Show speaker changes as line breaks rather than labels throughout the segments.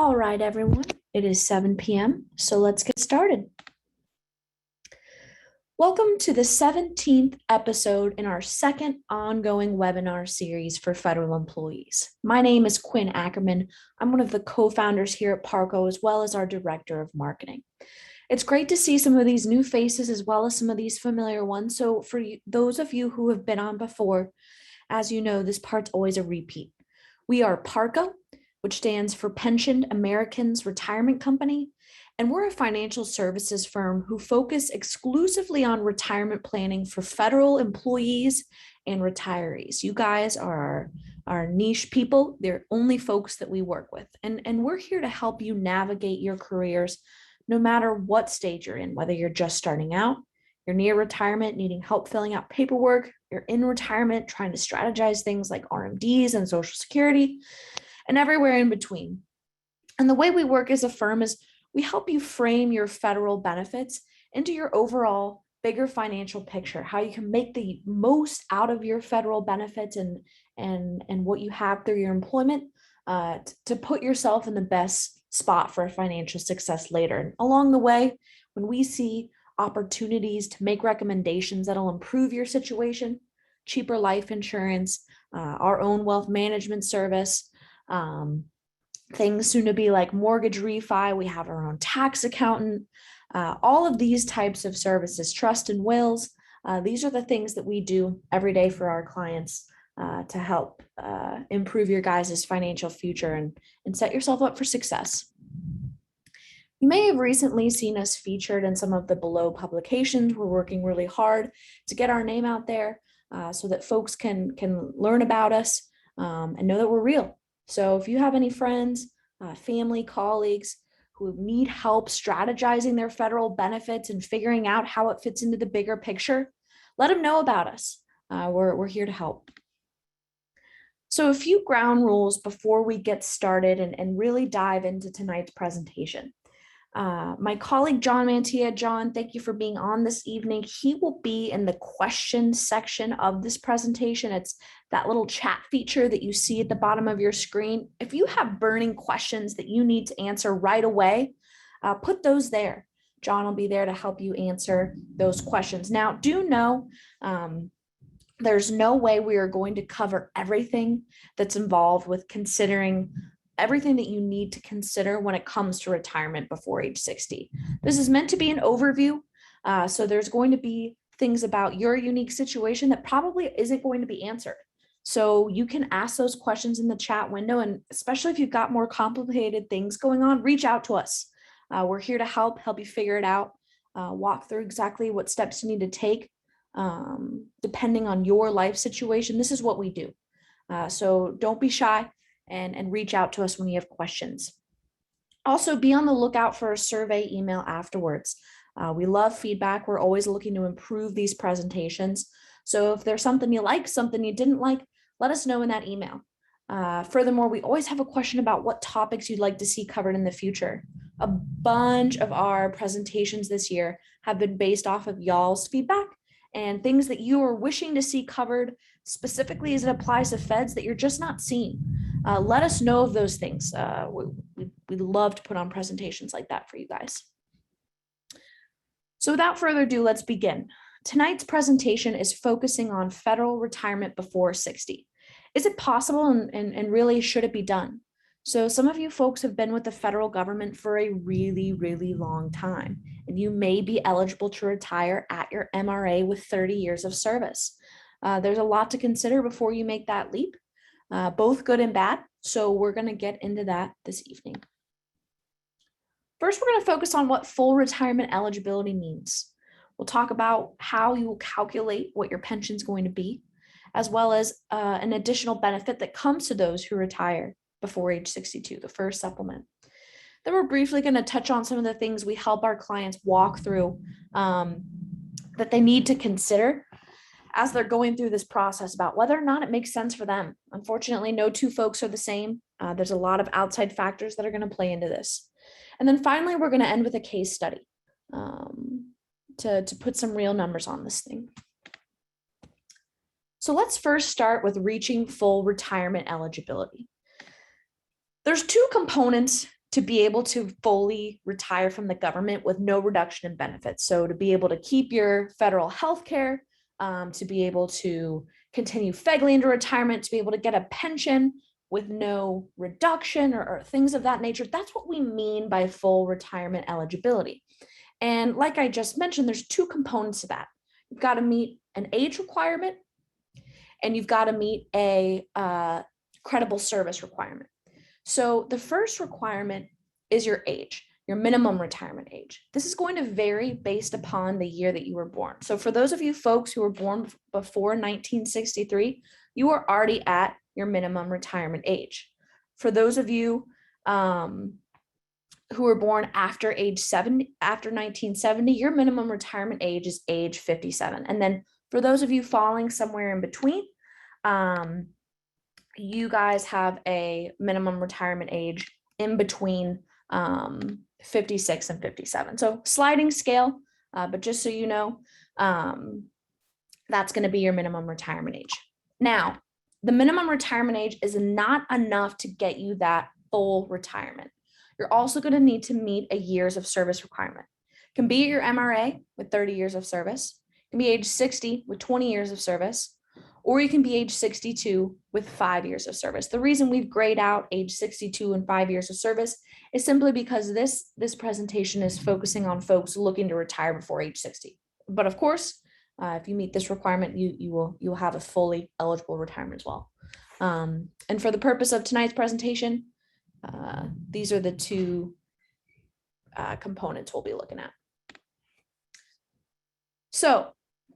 All right, everyone, it is 7 p.m., so let's get started. Welcome to the 17th episode in our second ongoing webinar series for federal employees. My name is Quinn Ackerman. I'm one of the co-founders here at Parco, as well as our director of marketing. It's great to see some of these new faces as well as some of these familiar ones. So for those of you who have been on before, as you know, this part's always a repeat. We are Parco, which stands for Pensioned Americans Retirement Company, and we're a financial services firm who focus exclusively on retirement planning for federal employees and retirees. You guys are our niche people. They're only folks that we work with, and we're here to help you navigate your careers no matter what stage you're in, whether you're just starting out, you're near retirement, needing help filling out paperwork, you're in retirement, trying to strategize things like RMDs and Social Security, and everywhere in between. And the way we work as a firm is we help you frame your federal benefits into your overall bigger financial picture, how you can make the most out of your federal benefits and what you have through your employment to put yourself in the best spot for financial success later. And along the way, when we see opportunities to make recommendations that'll improve your situation, cheaper life insurance, our own wealth management service, things soon to be like mortgage refi, we have our own tax accountant, all of these types of services, trust and wills, these are the things that we do every day for our clients to help improve your guys' financial future and set yourself up for success. You may have recently seen us featured in some of the below publications. We're working really hard to get our name out there so that folks can learn about us and know that we're real. So if you have any friends, family, colleagues who need help strategizing their federal benefits and figuring out how it fits into the bigger picture, let them know about us. We're here to help. So a few ground rules before we get started and really dive into tonight's presentation. My colleague, John Mantia. John, thank you for being on this evening. He will be in the question section of this presentation. It's that little chat feature that you see at the bottom of your screen. If you have burning questions that you need to answer right away, put those there. John will be there to help you answer those questions. Now, do know there's no way we are going to cover everything that's involved with considering everything that you need to consider when it comes to retirement before age 60. This is meant to be an overview. So there's going to be things about your unique situation that probably isn't going to be answered. So you can ask those questions in the chat window, and especially if you've got more complicated things going on, reach out to us. We're here to help you figure it out, walk through exactly what steps you need to take depending on your life situation. This is what we do. So don't be shy. And reach out to us when you have questions. Also, be on the lookout for a survey email afterwards. We love feedback. We're always looking to improve these presentations. So if there's something you like, something you didn't like, let us know in that email. Furthermore, we always have a question about what topics you'd like to see covered in the future. A bunch of our presentations this year have been based off of y'all's feedback and things that you are wishing to see covered specifically as it applies to feds that you're just not seeing. Let us know of those things. We love to put on presentations like that for you guys. So without further ado, let's begin. Tonight's presentation is focusing on federal retirement before 60. Is it possible and really should it be done? So some of you folks have been with the federal government for a really, really long time, and you may be eligible to retire at your MRA with 30 years of service. There's a lot to consider before you make that leap. Both good and bad. So we're going to get into that this evening. First, we're going to focus on what full retirement eligibility means. We'll talk about how you will calculate what your pension is going to be, as well as an additional benefit that comes to those who retire before age 62, the first supplement. Then we're briefly going to touch on some of the things we help our clients walk through that they need to consider as they're going through this process about whether or not it makes sense for them. Unfortunately, no two folks are the same. There's a lot of outside factors that are going to play into this. And then finally, we're going to end with a case study to put some real numbers on this thing. So let's first start with reaching full retirement eligibility. There's two components to be able to fully retire from the government with no reduction in benefits. So to be able to keep your federal health care, to be able to continue FEGLI into retirement, to be able to get a pension with no reduction or things of that nature. That's what we mean by full retirement eligibility. And like I just mentioned, there's two components to that. You've got to meet an age requirement and you've got to meet a credible service requirement. So the first requirement is your age, your minimum retirement age. This is going to vary based upon the year that you were born. So for those of you folks who were born before 1963, you are already at your minimum retirement age. For those of you who were born after age 70, after 1970, your minimum retirement age is age 57. And then for those of you falling somewhere in between, you guys have a minimum retirement age in between 56 and 57. So sliding scale, but just so you know, that's going to be your minimum retirement age. Now, the minimum retirement age is not enough to get you that full retirement. You're also going to need to meet a years of service requirement. It can be your MRA with 30 years of service. It can be age 60 with 20 years of service, or you can be age 62 with 5 years of service. The reason we've grayed out age 62 and 5 years of service is simply because this presentation is focusing on folks looking to retire before age 60. But of course, if you meet this requirement, you will have a fully eligible retirement as well. And for the purpose of tonight's presentation, these are the two components we'll be looking at. So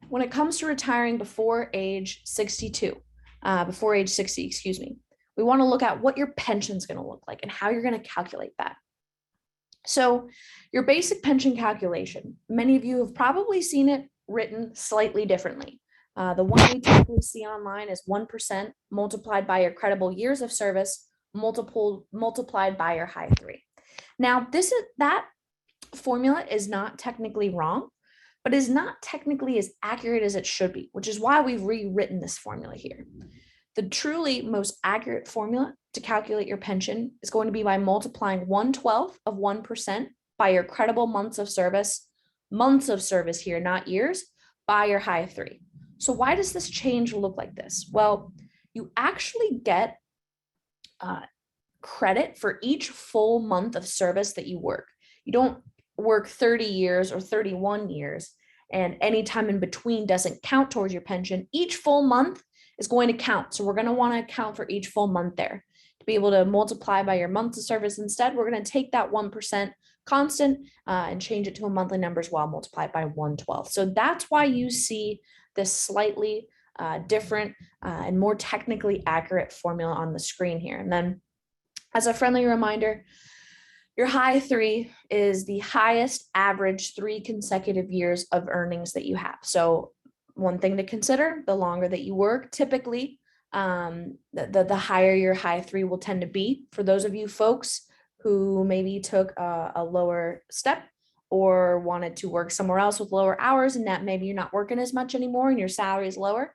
when it comes to retiring before age 62, before age 60, excuse me, we want to look at what your pension is going to look like and how you're going to calculate that. So your basic pension calculation, many of you have probably seen it written slightly differently. The one we typically see online is 1% multiplied by your credible years of service, multiplied by your high 3. Now, that formula is not technically wrong, but is not technically as accurate as it should be, which is why we've rewritten this formula here. The truly most accurate formula to calculate your pension is going to be by multiplying 1/12 of 1% by your credible months of service here, not years, by your high 3. So why does this change look like this? Well, you actually get credit for each full month of service that you work. You don't work 30 years or 31 years and any time in between doesn't count towards your pension. Each full month is going to count. So we're going to want to account for each full month there. To be able to multiply by your months of service instead, we're going to take that 1% constant and change it to a monthly number as well, multiply it by 1/12. So that's why you see this slightly different and more technically accurate formula on the screen here. And then as a friendly reminder, your high 3 is the highest average 3 consecutive years of earnings that you have. So one thing to consider, the longer that you work, typically the higher your high 3 will tend to be. For those of you folks who maybe took a lower step or wanted to work somewhere else with lower hours and that maybe you're not working as much anymore and your salary is lower,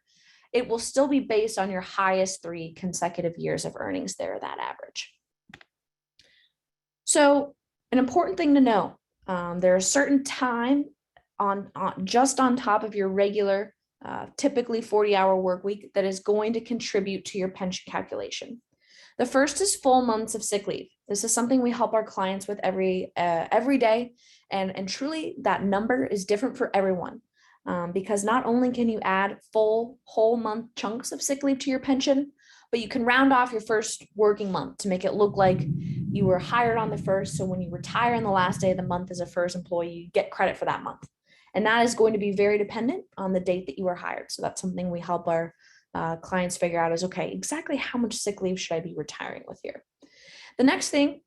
it will still be based on your highest 3 consecutive years of earnings there, that average. So an important thing to know, there are certain time just on top of your regular, typically 40-hour work week that is going to contribute to your pension calculation. The first is full months of sick leave. This is something we help our clients with every day. And truly that number is different for everyone because not only can you add full whole month chunks of sick leave to your pension, but you can round off your first working month to make it look like you were hired on the first. So when you retire on the last day of the month as a first employee, you get credit for that month. And that is going to be very dependent on the date that you were hired. So that's something we help our clients figure out is, okay, exactly how much sick leave should I be retiring with here? The next thing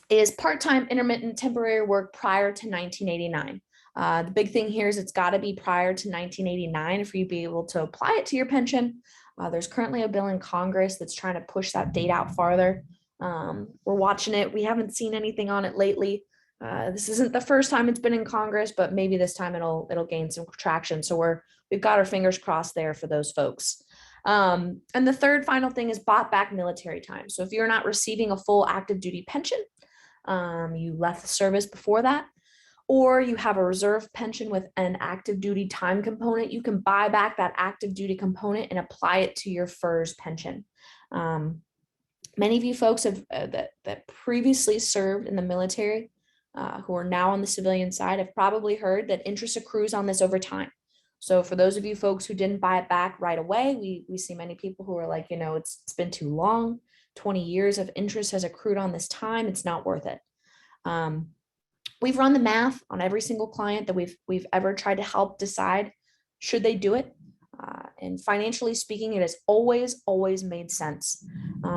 is part-time, intermittent, temporary work prior to 1989. The big thing here is it's got to be prior to 1989 for you to be able to apply it to your pension. There's currently a bill in Congress that's trying to push that date out farther. We're watching it. We haven't seen anything on it lately. This isn't the first time it's been in Congress, but maybe this time it'll gain some traction. So we've got our fingers crossed there for those folks. And the third final thing is bought back military time. So if you're not receiving a full active duty pension, you left the service before that, or you have a reserve pension with an active duty time component, you can buy back that active duty component and apply it to your FERS pension. Many of you folks have that previously served in the military, who are now on the civilian side, have probably heard that interest accrues on this over time. So for those of you folks who didn't buy it back right away, we see many people who are like, it's been too long. 20 years of interest has accrued on this time. It's not worth it. We've run the math on every single client that we've ever tried to help decide should they do it. And financially speaking, it has always made sense.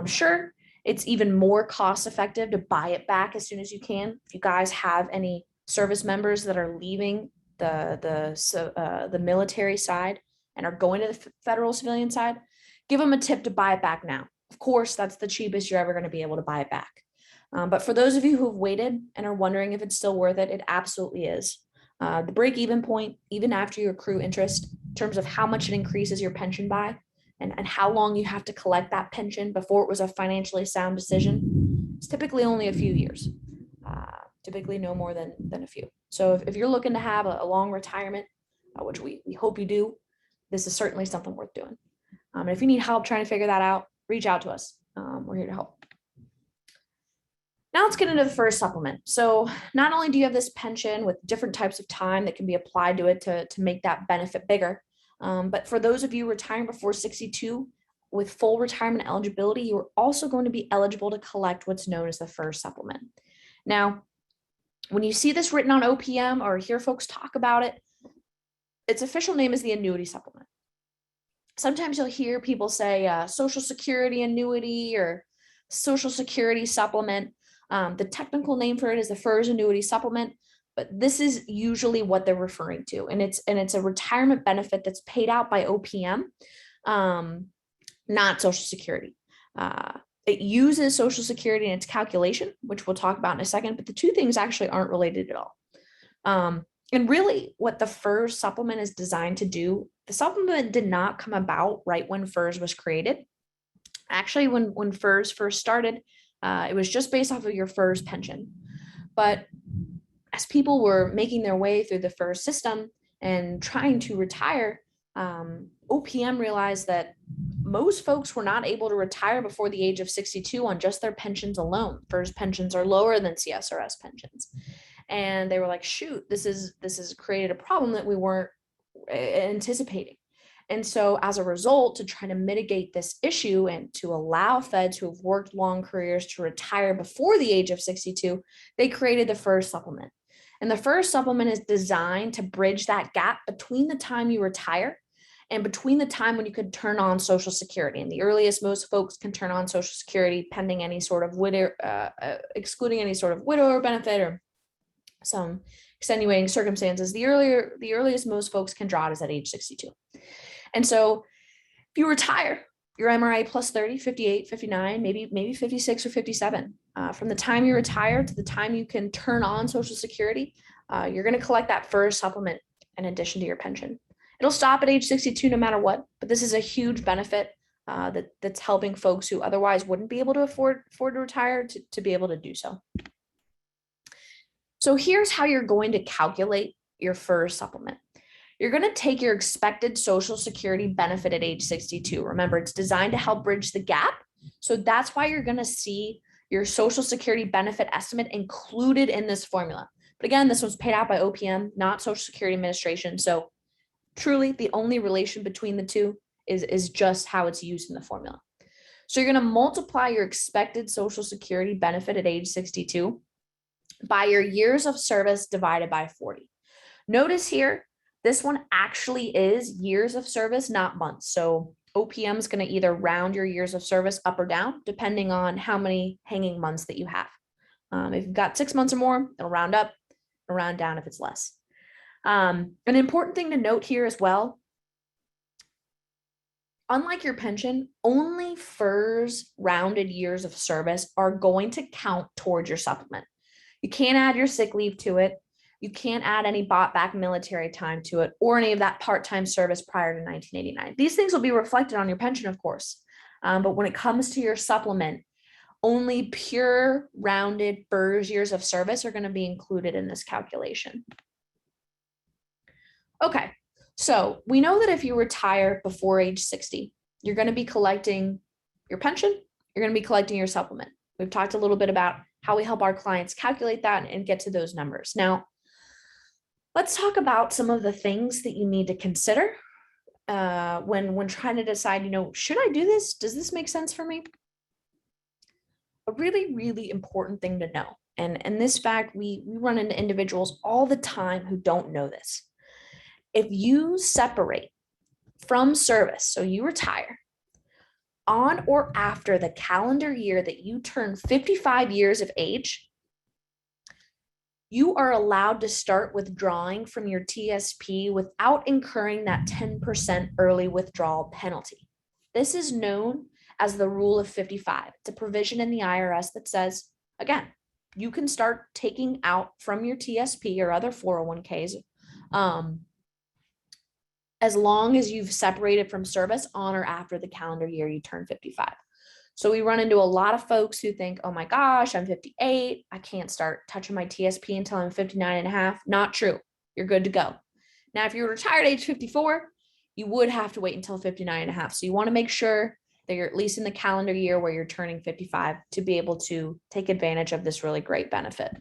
Sure, it's even more cost effective to buy it back as soon as you can. If you guys have any service members that are leaving the military side and are going to the federal civilian side, give them a tip to buy it back now. Of course, that's the cheapest you're ever going to be able to buy it back. But for those of you who've waited and are wondering if it's still worth it, it absolutely is. The break-even point, even after you accrue interest, in terms of how much it increases your pension by and how long you have to collect that pension before it was a financially sound decision, it's typically only a few years, typically no more than a few. So if you're looking to have a long retirement, which we hope you do, this is certainly something worth doing. And if you need help trying to figure that out, reach out to us. We're here to help. Now let's get into the FERS supplement. So not only do you have this pension with different types of time that can be applied to it to make that benefit bigger, but for those of you retiring before 62 with full retirement eligibility, you are also going to be eligible to collect what's known as the FERS supplement. Now, when you see this written on OPM or hear folks talk about it, its official name is the annuity supplement. Sometimes you'll hear people say Social Security annuity or Social Security supplement. The technical name for it is the FERS annuity supplement, but this is usually what they're referring to. And it's a retirement benefit that's paid out by OPM, not Social Security. It uses Social Security in its calculation, which we'll talk about in a second, but the two things actually aren't related at all. And really what the FERS supplement is designed to do, the supplement did not come about right when FERS was created. Actually, when FERS first started, it was just based off of your FERS pension. But as people were making their way through the FERS system and trying to retire, OPM realized that most folks were not able to retire before the age of 62 on just their pensions alone. FERS pensions are lower than CSRS pensions. And they were like, shoot, this has created a problem that we weren't anticipating. And so as a result, to try to mitigate this issue and to allow feds who have worked long careers to retire before the age of 62, they created the FERS supplement. And the FERS supplement is designed to bridge that gap between the time you retire and between the time when you could turn on Social Security. And the earliest most folks can turn on Social Security pending any sort of excluding any sort of widower benefit or some extenuating circumstances, the earliest most folks can draw it is at age 62. And so if you retire, your MRA plus 30, 58, 59, maybe 56 or 57, from the time you retire to the time you can turn on Social Security, you're going to collect that FERS supplement in addition to your pension. It'll stop at age 62 no matter what, but this is a huge benefit that's helping folks who otherwise wouldn't be able to afford to retire to be able to do so. So here's how you're going to calculate your FERS supplement. You're going to take your expected Social Security benefit at age 62. Remember, it's designed to help bridge the gap. So that's why you're going to see your Social Security benefit estimate included in this formula. But again, this was paid out by OPM, not Social Security Administration. So truly the only relation between the two is just how it's used in the formula. So you're going to multiply your expected Social Security benefit at age 62 by your years of service divided by 40. Notice here, this one actually is years of service, not months. So OPM is going to either round your years of service up or down, depending on how many hanging months that you have. If you've got 6 months or more, it'll round up or round down if it's less. An important thing to note here as well, unlike your pension, only FERS rounded years of service are going to count towards your supplement. You can't add your sick leave to it. You can't add any bought back military time to it or any of that part-time service prior to 1989. These things will be reflected on your pension, of course. But when it comes to your supplement, Only pure rounded FERS years of service are going to be included in this calculation. Okay, so we know that if you retire before age 60, you're going to be collecting your pension, you're going to be collecting your supplement. We've talked a little bit about how we help our clients calculate that and get to those numbers. Now, let's talk about some of the things that you need to consider when trying to decide, should I do this? Does this make sense for me? A really, really important thing to know. And this fact, we run into individuals all the time who don't know this. If you separate from service, so you retire, on or after the calendar year that you turn 55 years of age, you are allowed to start withdrawing from your TSP without incurring that 10% early withdrawal penalty. This is known as the rule of 55. It's a provision in the IRS that says, again, you can start taking out from your TSP or other 401ks as long as you've separated from service on or after the calendar year you turn 55. So we run into a lot of folks who think, oh my gosh, I'm 58. I can't start touching my TSP until I'm 59 and a half. Not true. You're good to go. Now, if you're retired at age 54, you would have to wait until 59 and a half. So you want to make sure that you're at least in the calendar year where you're turning 55 to be able to take advantage of this really great benefit.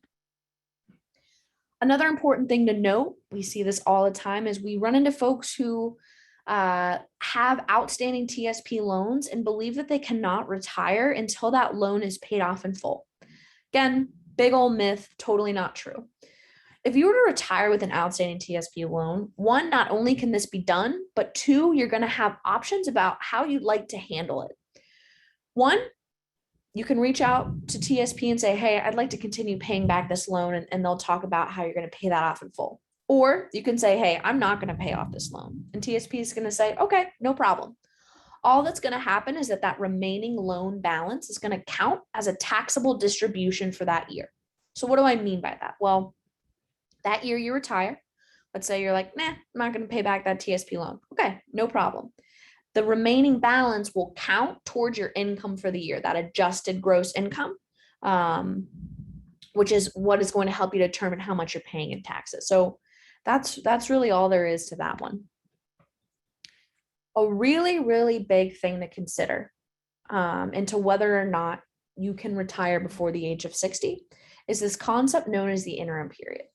Another important thing to note, we see this all the time, is we run into folks who have outstanding TSP loans and believe that they cannot retire until that loan is paid off in full. Again, big old myth, totally not true. If you were to retire with an outstanding TSP loan, one, not only can this be done, but two, you're going to have options about how you'd like to handle it. One, you can reach out to TSP and say, hey, I'd like to continue paying back this loan, and they'll talk about how you're going to pay that off in full. Or you can say, hey, I'm not going to pay off this loan. And TSP is going to say, okay, no problem. All that's going to happen is that remaining loan balance is going to count as a taxable distribution for that year. So what do I mean by that? Well, that year you retire. Let's say you're like, nah, I'm not going to pay back that TSP loan. Okay, no problem. The remaining balance will count towards your income for the year, that adjusted gross income, which is what is going to help you determine how much you're paying in taxes. So that's really all there is to that one. A really, really big thing to consider into whether or not you can retire before the age of 60 is this concept known as the interim period.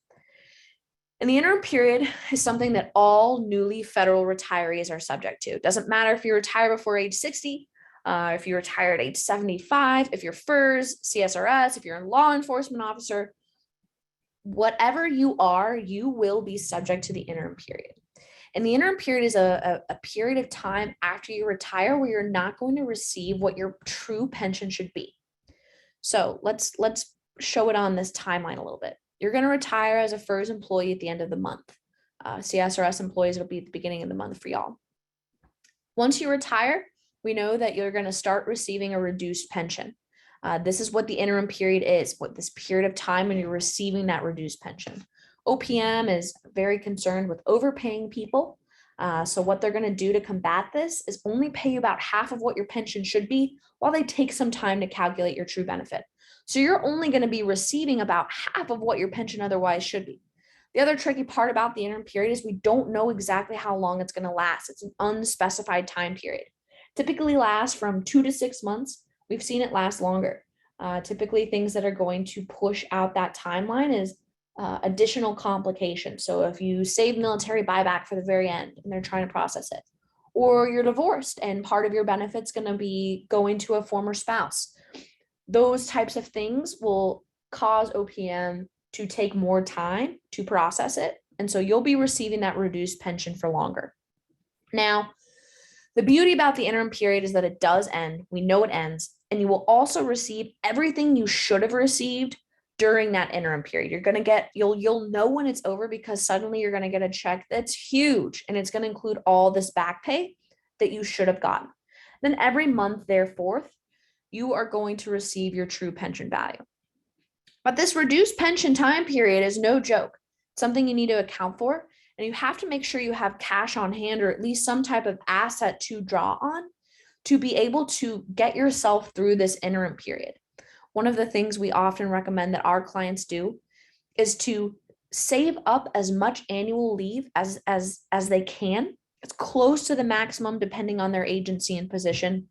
And the interim period is something that all newly federal retirees are subject to. It doesn't matter if you retire before age 60, if you retire at age 75, if you're FERS, CSRS, if you're a law enforcement officer, whatever you are, you will be subject to the interim period. And the interim period is a period of time after you retire where you're not going to receive what your true pension should be. So let's show it on this timeline a little bit. You're going to retire as a FERS employee at the end of the month. CSRS employees, it'll be at the beginning of the month for y'all. Once you retire, we know that you're going to start receiving a reduced pension. This is what the interim period is, what this period of time when you're receiving that reduced pension. OPM is very concerned with overpaying people. So what they're going to do to combat this is only pay you about half of what your pension should be while they take some time to calculate your true benefit. So you're only going to be receiving about half of what your pension otherwise should be. The other tricky part about the interim period is we don't know exactly how long it's going to last. It's an unspecified time period. Typically lasts from 2 to 6 months. We've seen it last longer. Typically things that are going to push out that timeline is additional complications. So if you save military buyback for the very end and they're trying to process it, or you're divorced and part of your benefit's going to be going to a former spouse, those types of things will cause OPM to take more time to process it. And so you'll be receiving that reduced pension for longer. Now, the beauty about the interim period is that it does end. We know it ends. And you will also receive everything you should have received during that interim period. You're going to get, you'll know when it's over because suddenly you're going to get a check that's huge and it's going to include all this back pay that you should have gotten. Then every month thereforth, you are going to receive your true pension value. But this reduced pension time period is no joke. It's something you need to account for, and you have to make sure you have cash on hand or at least some type of asset to draw on to be able to get yourself through this interim period. one of the things we often recommend that our clients do is to save up as much annual leave as they can. It's close to the maximum depending on their agency and position,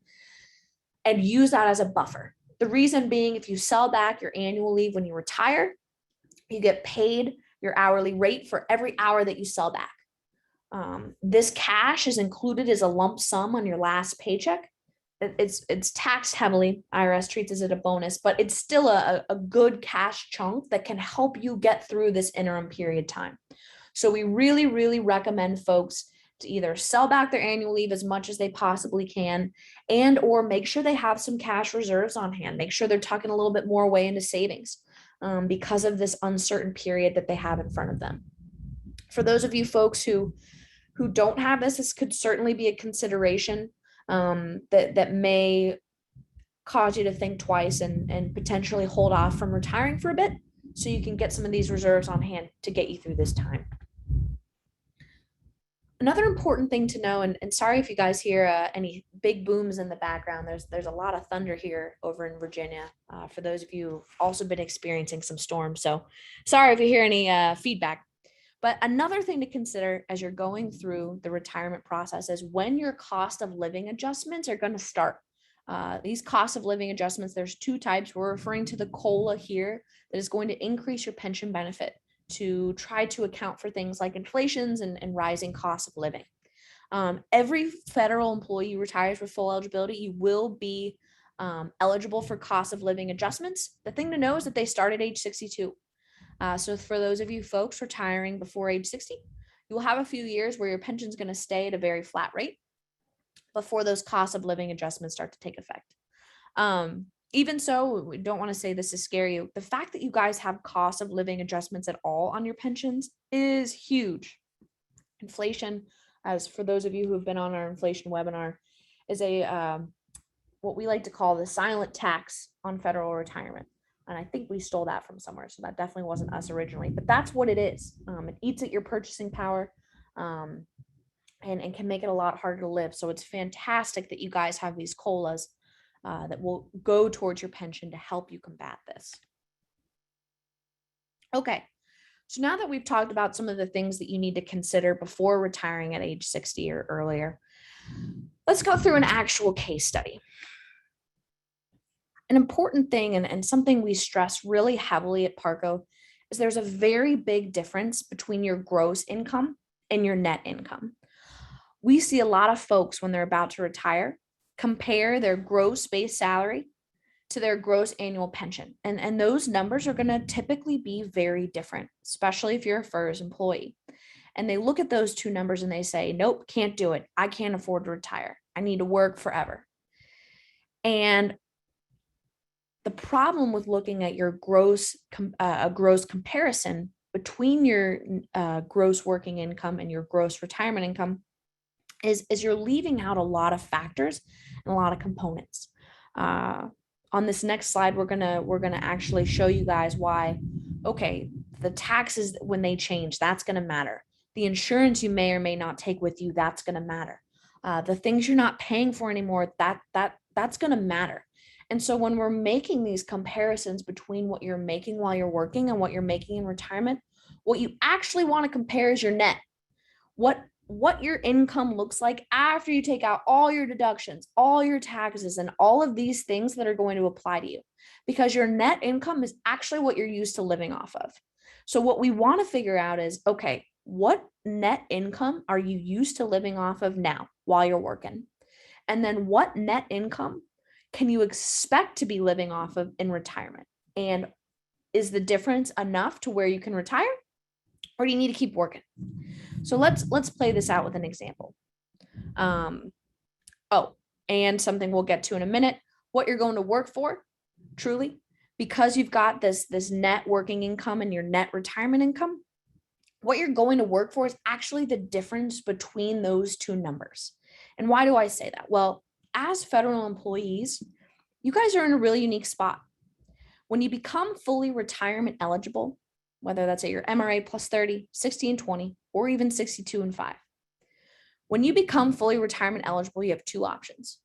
and use that as a buffer. The reason being, if you sell back your annual leave when you retire, you get paid your hourly rate for every hour that you sell back. This cash is included as a lump sum on your last paycheck. It's taxed heavily. IRS treats it as a bonus, but it's still a good cash chunk that can help you get through this interim period time. So we really, really recommend folks to either sell back their annual leave as much as they possibly can, and or make sure they have some cash reserves on hand. Make sure they're tucking a little bit more away into savings because of this uncertain period that they have in front of them. For those of you folks who don't have this could certainly be a consideration that may cause you to think twice and potentially hold off from retiring for a bit so you can get some of these reserves on hand to get you through this time. Another important thing to know, and sorry if you guys hear any big booms in the background, there's a lot of thunder here over in Virginia. For those of you who've also been experiencing some storms, so sorry if you hear any feedback. But another thing to consider as you're going through the retirement process is when your cost of living adjustments are going to start. These cost of living adjustments, there's two types. We're referring to the COLA here that is going to increase your pension benefit to try to account for things like inflations and rising costs of living. Every federal employee retires with full eligibility. You will be eligible for cost of living adjustments. The thing to know is that they start at age 62. So for those of you folks retiring before age 60, you will have a few years where your pension is going to stay at a very flat rate before those cost of living adjustments start to take effect. Even so, we don't want to say this to scare you. The fact that you guys have cost of living adjustments at all on your pensions is huge. Inflation, as for those of you who have been on our inflation webinar, is a what we like to call the silent tax on federal retirement. And I think we stole that from somewhere. So that definitely wasn't us originally, but that's what it is. It eats at your purchasing power and can make it a lot harder to live. So it's fantastic that you guys have these COLAs that will go towards your pension to help you combat this. Okay, so now that we've talked about some of the things that you need to consider before retiring at age 60 or earlier, let's go through an actual case study. An important thing and something we stress really heavily at Parco is there's a very big difference between your gross income and your net income. We see a lot of folks when they're about to retire compare their gross base salary to their gross annual pension. And those numbers are going to typically be very different, especially if you're a FERS employee. And they look at those two numbers and they say, nope, can't do it. I can't afford to retire. I need to work forever. And the problem with looking at your gross comparison between your gross working income and your gross retirement income is you're leaving out a lot of factors and a lot of components. On this next slide, we're gonna actually show you guys why. Okay, the taxes when they change, that's gonna matter. The insurance you may or may not take with you, that's gonna matter. The things you're not paying for anymore, that's gonna matter. And so when we're making these comparisons between what you're making while you're working and what you're making in retirement, what you actually want to compare is your net. What your income looks like after you take out all your deductions, all your taxes, and all of these things that are going to apply to you. Because your net income is actually what you're used to living off of. So what we want to figure out is, okay, what net income are you used to living off of now while you're working? And then what net income can you expect to be living off of in retirement? And is the difference enough to where you can retire, or do you need to keep working? So let's play this out with an example. And something we'll get to in a minute, what you're going to work for, truly, because you've got this net working income and your net retirement income, what you're going to work for is actually the difference between those two numbers. And why do I say that? Well, as federal employees, you guys are in a really unique spot. When you become fully retirement eligible, whether that's at your MRA plus 30, 60 and 20, or even 62 and 5. When you become fully retirement eligible, you have two options.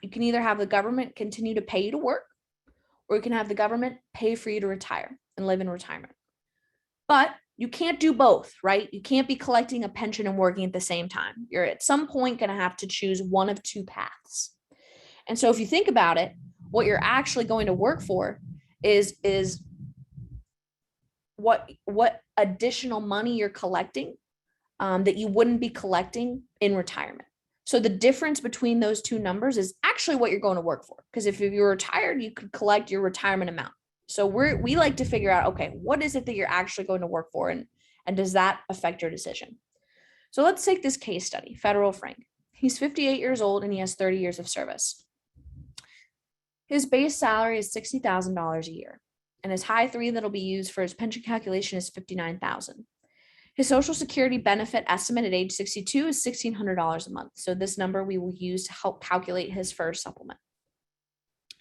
You can either have the government continue to pay you to work, or you can have the government pay for you to retire and live in retirement. But you can't do both, right? You can't be collecting a pension and working at the same time. You're at some point going to have to choose one of two paths. And so if you think about it, what you're actually going to work for is what additional money you're collecting that you wouldn't be collecting in retirement. So the difference between those two numbers is actually what you're going to work for. Because if you're retired, you could collect your retirement amount. So we like to figure out, okay, what is it that you're actually going to work for, and does that affect your decision? So let's take this case study, Federal Frank. He's 58 years old and he has 30 years of service. His base salary is $60,000 a year, and his high three that'll be used for his pension calculation is $59,000. His Social Security benefit estimate at age 62 is $1,600 a month. So this number we will use to help calculate his first supplement.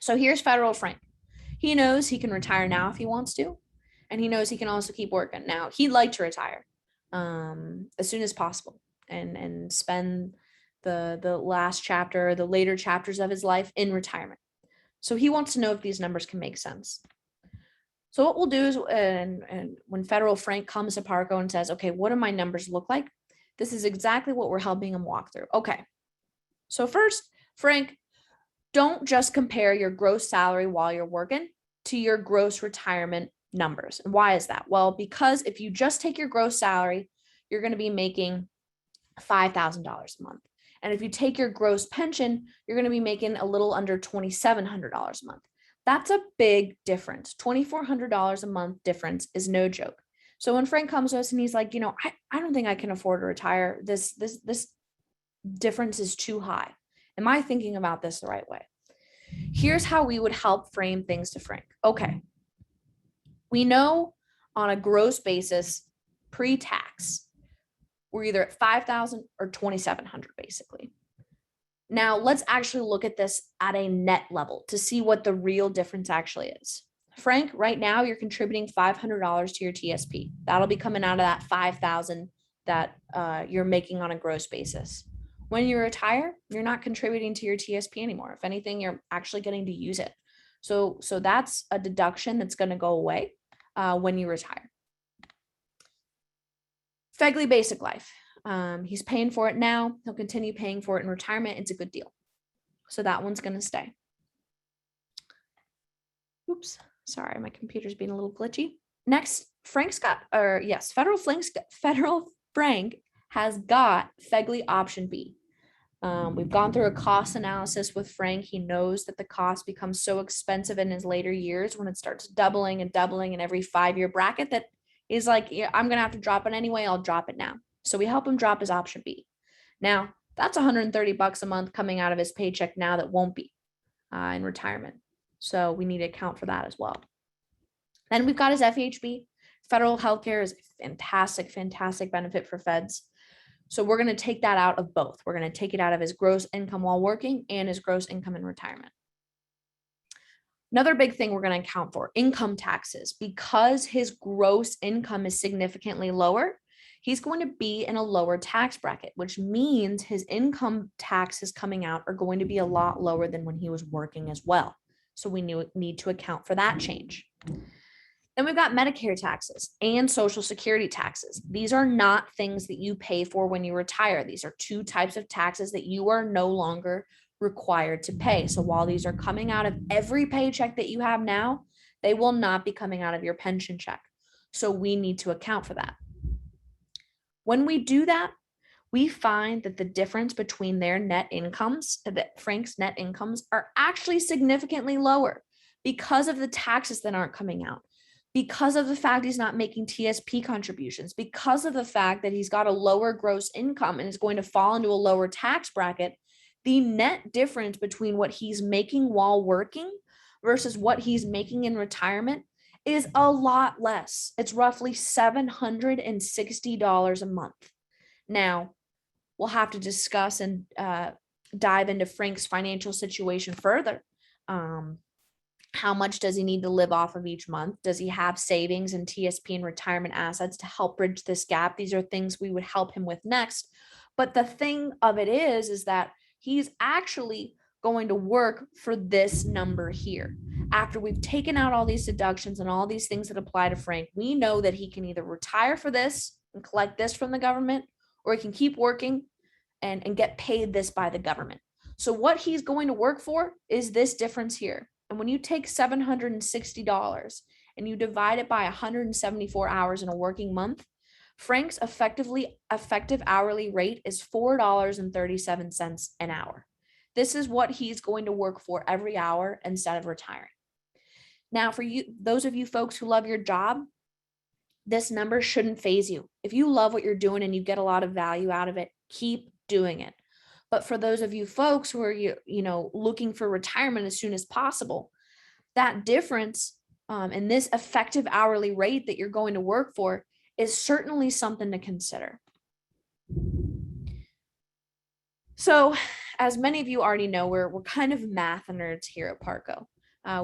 So here's Federal Frank. He knows he can retire now if he wants to, and he knows he can also keep working. Now, he'd like to retire as soon as possible and spend the last chapter, the later chapters of his life in retirement. So he wants to know if these numbers can make sense. So what we'll do is, and when Federal Frank comes to Parco and says, okay, what do my numbers look like? This is exactly what we're helping him walk through. Okay. So first, Frank, don't just compare your gross salary while you're working to your gross retirement numbers. And why is that? Well, because if you just take your gross salary, you're going to be making $5,000 a month. And if you take your gross pension, you're going to be making a little under $2,700 a month. That's a big difference. $2,400 a month difference is no joke. So when Frank comes to us and he's like, I don't think I can afford to retire. This difference is too high. Am I thinking about this the right way? Here's how we would help frame things to Frank. Okay. We know on a gross basis, pre-tax, we're either at $5,000 or $2,700 basically. Now let's actually look at this at a net level to see what the real difference actually is. Frank, right now you're contributing $500 to your TSP. That'll be coming out of that $5,000 that you're making on a gross basis. When you retire, you're not contributing to your TSP anymore. If anything, you're actually getting to use it. So that's a deduction that's going to go away when you retire. Fegley Basic Life. He's paying for it now. He'll continue paying for it in retirement. It's a good deal. So that one's going to stay. Oops. Sorry, my computer's being a little glitchy. Next, Federal Frank has got Fegley option B. We've gone through a cost analysis with Frank. He knows that the cost becomes so expensive in his later years when it starts doubling and doubling in every 5-year bracket that he's like, yeah, I'm going to have to drop it anyway. I'll drop it now. So we help him drop his option B. Now, that's $130 a month coming out of his paycheck now that won't be in retirement. So we need to account for that as well. Then we've got his FEHB. Federal healthcare is a fantastic, fantastic benefit for feds. So we're going to take that out of both. We're going to take it out of his gross income while working and his gross income in retirement. Another big thing we're going to account for, income taxes. Because his gross income is significantly lower, he's going to be in a lower tax bracket, which means his income taxes coming out are going to be a lot lower than when he was working as well. So we need to account for that change. Then we've got Medicare taxes and Social Security taxes. These are not things that you pay for when you retire. These are two types of taxes that you are no longer required to pay. So while these are coming out of every paycheck that you have now, they will not be coming out of your pension check. So we need to account for that. When we do that, we find that the difference between their net incomes, that Frank's net incomes, are actually significantly lower because of the taxes that aren't coming out, because of the fact he's not making TSP contributions, because of the fact that he's got a lower gross income and is going to fall into a lower tax bracket. The net difference between what he's making while working versus what he's making in retirement is a lot less. It's roughly $760 a month. Now, we'll have to discuss and dive into Frank's financial situation further. How much does he need to live off of each month? Does he have savings and TSP and retirement assets to help bridge this gap? These are things we would help him with next. But the thing of it is that he's actually going to work for this number here. After we've taken out all these deductions and all these things that apply to Frank, we know that he can either retire for this and collect this from the government, or he can keep working and get paid this by the government. So what he's going to work for is this difference here. And when you take $760 and you divide it by 174 hours in a working month, Frank's effective hourly rate is $4.37 an hour. This is what he's going to work for every hour instead of retiring. Now, for you, those of you folks who love your job, this number shouldn't faze you. If you love what you're doing and you get a lot of value out of it, keep doing it. But for those of you folks who are looking for retirement as soon as possible, that difference in this effective hourly rate that you're going to work for is certainly something to consider. So, as many of you already know, we're kind of math nerds here at Parco.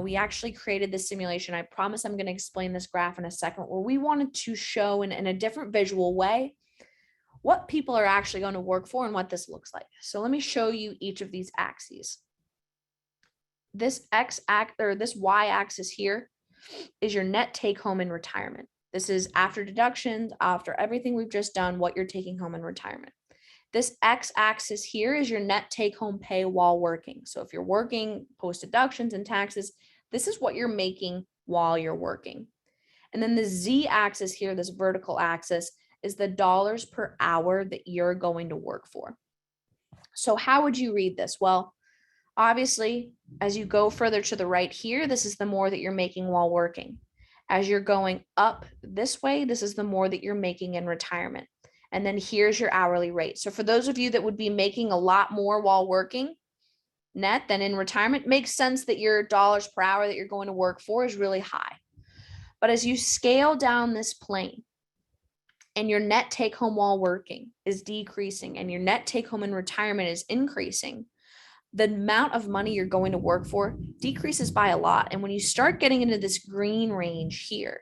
We actually created this simulation. I promise I'm going to explain this graph in a second, where we wanted to show in a different visual way what people are actually going to work for and what this looks like. So let me show you each of these axes. This this y-axis here is your net take home in retirement. This is after deductions, after everything we've just done, what you're taking home in retirement. This x-axis here is your net take-home pay while working. So if you're working post deductions and taxes, this is what you're making while you're working. And then the z-axis here, this vertical axis, is the dollars per hour that you're going to work for. So how would you read this? Well, obviously, as you go further to the right here, this is the more that you're making while working. As you're going up this way, this is the more that you're making in retirement. And then here's your hourly rate. So for those of you that would be making a lot more while working net than in retirement, makes sense that your dollars per hour that you're going to work for is really high. But as you scale down this plane and your net take home while working is decreasing and your net take home in retirement is increasing, the amount of money you're going to work for decreases by a lot. And when you start getting into this green range here,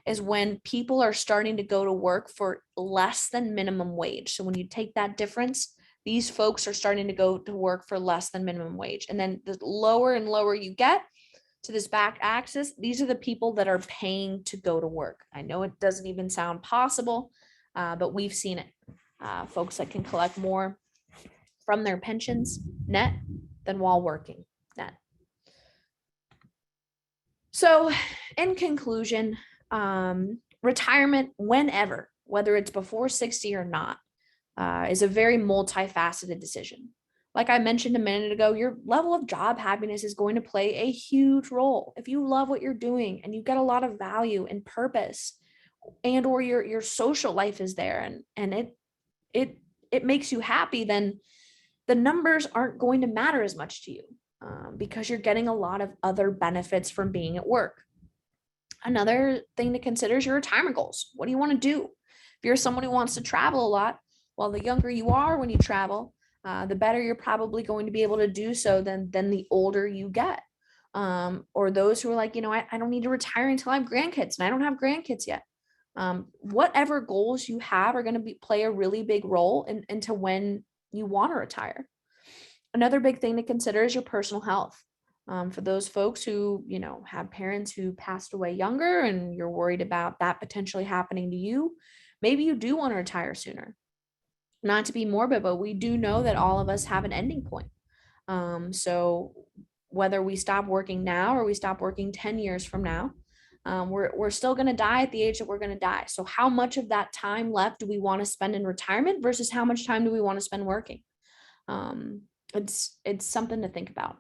is when people are starting to go to work for less than minimum wage. So when you take that difference, these folks are starting to go to work for less than minimum wage. And then the lower and lower you get to this back axis, these are the people that are paying to go to work. I know it doesn't even sound possible, but we've seen it. Folks that can collect more from their pensions net than while working net. So in conclusion, retirement, whenever, whether it's before 60 or not, is a very multifaceted decision. Like I mentioned a minute ago, your level of job happiness is going to play a huge role. If you love what you're doing and you get a lot of value and purpose, and or your social life is there and it makes you happy, then the numbers aren't going to matter as much to you because you're getting a lot of other benefits from being at work. Another thing to consider is your retirement goals. What do you want to do? If you're someone who wants to travel a lot, well, the younger you are when you travel, the better you're probably going to be able to do so than the older you get. Or those who are like, I don't need to retire until I have grandkids, and I don't have grandkids yet. Whatever goals you have are going to play a really big role into when you want to retire. Another big thing to consider is your personal health. For those folks who, have parents who passed away younger and you're worried about that potentially happening to you, maybe you do want to retire sooner. Not to be morbid, but we do know that all of us have an ending point. So whether we stop working now or we stop working 10 years from now, we're still going to die at the age that we're going to die. So how much of that time left do we want to spend in retirement versus how much time do we want to spend working? It's something to think about.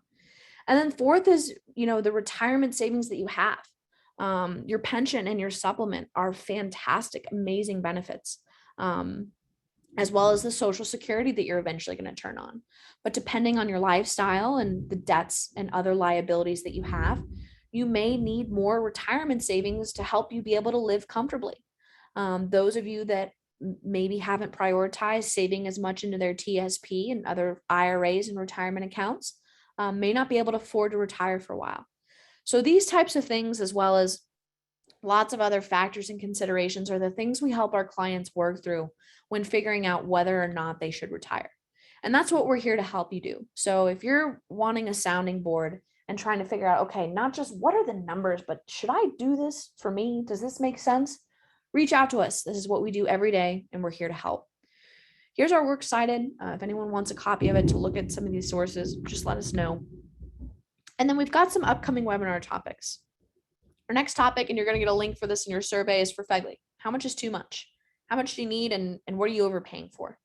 And then fourth is, the retirement savings that you have. Your pension and your supplement are fantastic, amazing benefits, as well as the Social Security that you're eventually going to turn on. But depending on your lifestyle and the debts and other liabilities that you have, you may need more retirement savings to help you be able to live comfortably. Those of you that maybe haven't prioritized saving as much into their TSP and other IRAs and retirement accounts may not be able to afford to retire for a while. So these types of things, as well as lots of other factors and considerations, are the things we help our clients work through when figuring out whether or not they should retire. And that's what we're here to help you do. So if you're wanting a sounding board and trying to figure out, okay, not just what are the numbers, but should I do this for me? Does this make sense? Reach out to us. This is what we do every day, and we're here to help. Here's our works cited. If anyone wants a copy of it to look at some of these sources, just let us know. And then we've got some upcoming webinar topics. Our next topic, and you're going to get a link for this in your survey, is for FEGLI. How much is too much? How much do you need, and what are you overpaying for?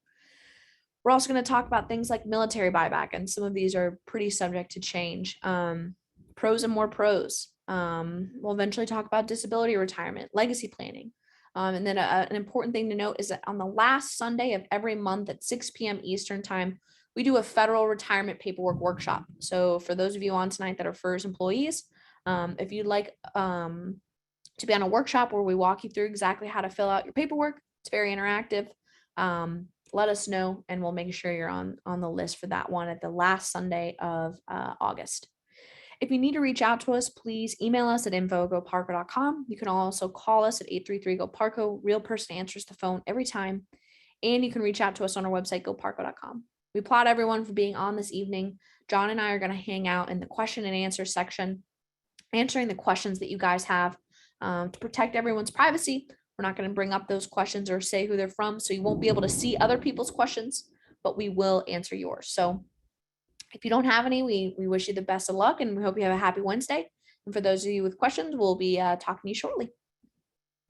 We're also going to talk about things like military buyback, and some of these are pretty subject to change. Pros and more pros. We'll eventually talk about disability retirement, legacy planning. And then an important thing to note is that on the last Sunday of every month at 6 p.m. Eastern time, we do a federal retirement paperwork workshop. So for those of you on tonight that are FERS employees, if you'd like to be on a workshop where we walk you through exactly how to fill out your paperwork, it's very interactive. Let us know, and we'll make sure you're on the list for that one at the last Sunday of August. If you need to reach out to us, please email us at info@goparco.com. You can also call us at 833-GO-PARCO. Real person answers the phone every time. And you can reach out to us on our website, goparco.com. We applaud everyone for being on this evening. John and I are going to hang out in the question and answer section, answering the questions that you guys have to protect everyone's privacy. We're not going to bring up those questions or say who they're from, so you won't be able to see other people's questions, but we will answer yours. So if you don't have any, we wish you the best of luck, and we hope you have a happy Wednesday. And for those of you with questions, we'll be talking to you shortly.